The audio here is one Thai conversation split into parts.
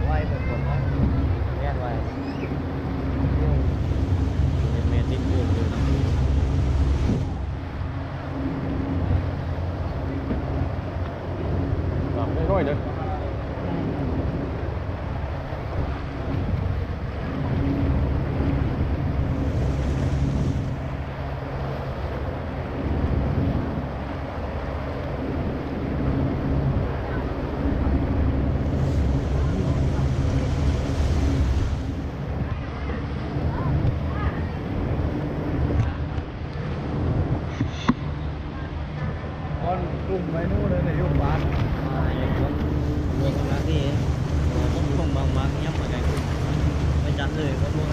ไว้เป็นคนนะแย่ไว้เมตรนิดเดียวเลยไม่ค่อยเด้อกลุ่มไว้นู่นเลยในยุคบ้านอย่างนั้นเมืองมาที่ผมคงบางเงียบเหมือนกันไม่จัดเลยก็รู้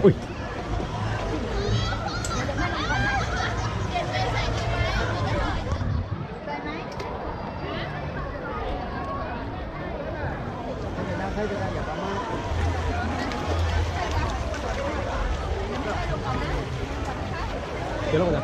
อุ้ยเดี๋ยวลงมา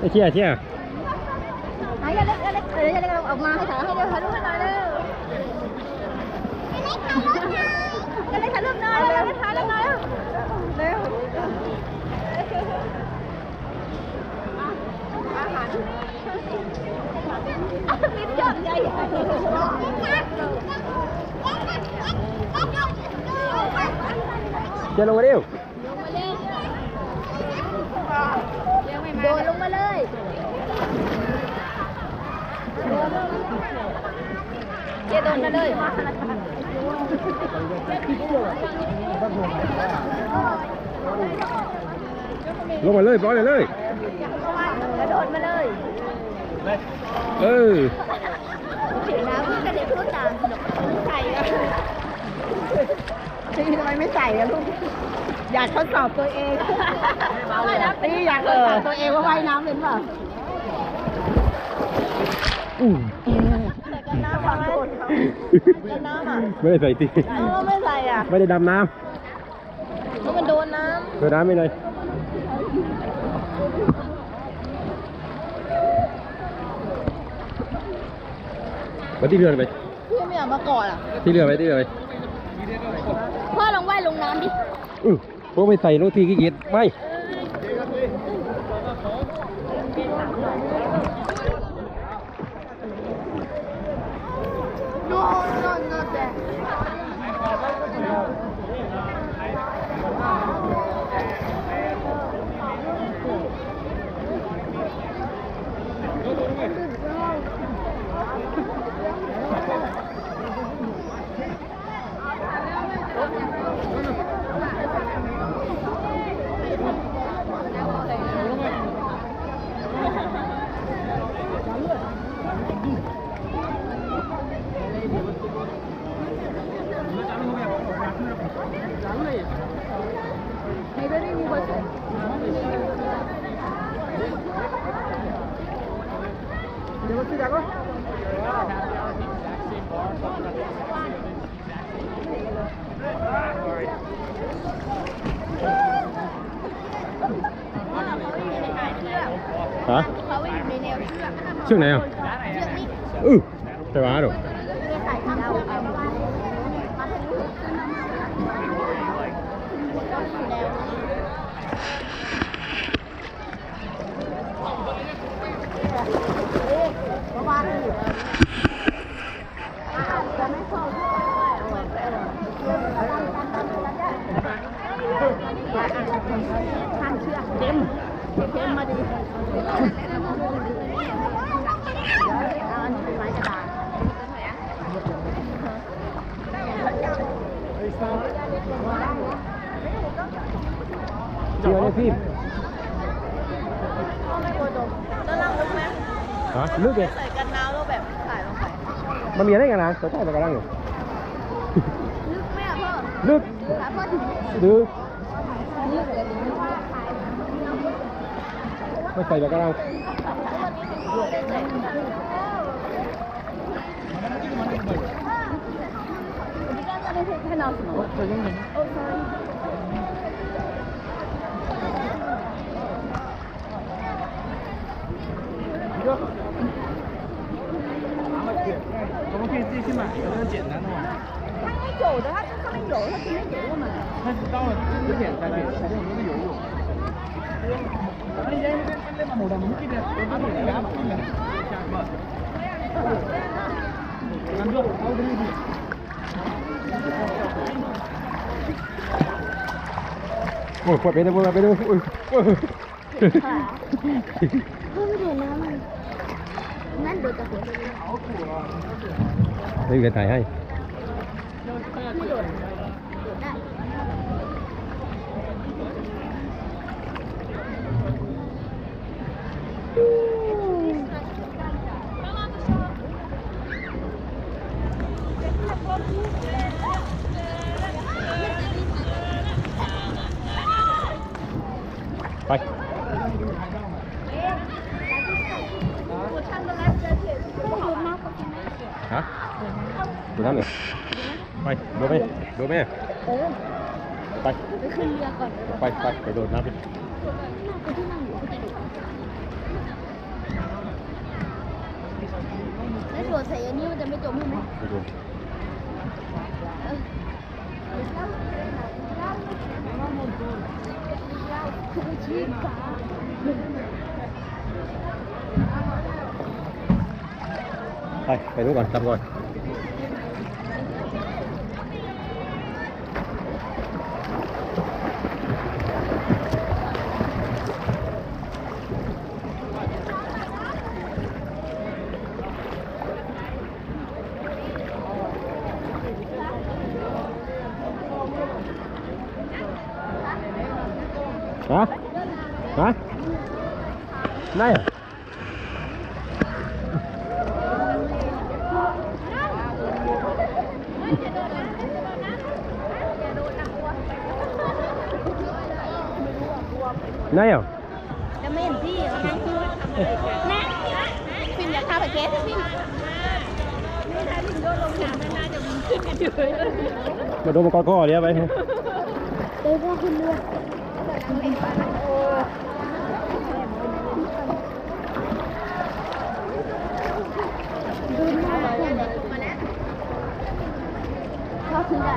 ไอ้เชี่ยเชี่ยหายาเล็กเดี๋ยวจะออกมาให้ถ่ายให้เร็วถ่ายรูปให้หน่อยเร็ว ก็เลยถ่ายรูปหน่อยแล้วถ่ายรูปหน่อยเร็วอาหารรีบจับใหญ่จะลงมาเร็ว โดนลงมาเลยเจโดนมาเลยลงมาเลยปล่อยเลย กระโดดมาเลย เออ ถึงน้ำกระเด็นขึ้นตามสนุกใส่อะตีทำไมไม่ใส่อะลูกอยากทดสอบตัวเองตีอยากทดสอบตัวเองว่าว่ายน้ำเป็นเปล่ากันน้ำความโกรธกันน้ำอ่ะ ไม่ได้ใส่ตี ไม่ใส่อ่ะ ไม่ได้ดำน้ เพราะมันโดนน้ ำโดนน้ำไม่เลยมาที่เรือไป ำพี่ไม่อยากมากอดอ่ะ ที่เรือไปที่เรือไป พ่อลองว่ายลงน้ำดิ พวกไม่ใส่รถทีขี้เกียจไม่ โน่แต่ ฮะ เขาไปอยู่ในแนวเชือก เชือกไหนอ่ะ เชือกนี่ ไปว้าดู ใส่ข้างเชือกเอาประมาณนี้จะไม่เข้าข้างเชือกเต็มมาดีเอาอันนี้เป็นไม้กระดาษ เชือกนี่พี่ ไม่กลัวจมแล้วเราลึกไหม ฮะลึกเลย ใส่กันน้ำแล้วแบบถ่ายลงไป มันมีอะไรกันนะตัวใต้ตัวกระดังอยู่ ลึกไหมอ่ะพ่อ ลึก ถามพ่อถึง ลึก ลึกเลย ไม่ใส่ตัวกระดัง ให้เราสมมติโอ้ย 我们可以自己去买一个，很简单的嘛。它应该有的，它上面有，它前面有嘛。它是到了之前才给才有那个游泳。你这冇得唔記得，我幫你加埋嘅。咁多，我俾你。โอ้ยปวดไปดูไปดูโอ้ยโอ้ย ไม่โดนน้ำนั่นโดนตะหัว นี่จะถ่ายให้ ไม่โดนได้ ไปฮะดูน้ำหน่อยไปดูไหมดูไหมไป ไปขึ้นเรือก่อน ไปโดดน้ำไป แล้วตัวใส่อันนี้มันจะไม่จมใช่ไหม ไปโดด เอ ไปดูก่อนจำก่อนฮะไหนอ่ะไหนอ่ะ จะไม่เห็นพี่แล้วนั่งคือนะฟินอยากพาไปเกสฟินไม่ได้ฟินโดนลงน้ำน่าจะมีขึ้นกันอยู่เลย มาดูมันก้อนๆเดี๋ยวไป เดี๋ยวก็ขึ้นเรือดูหน้ามาแล้วเขาขึ้นได้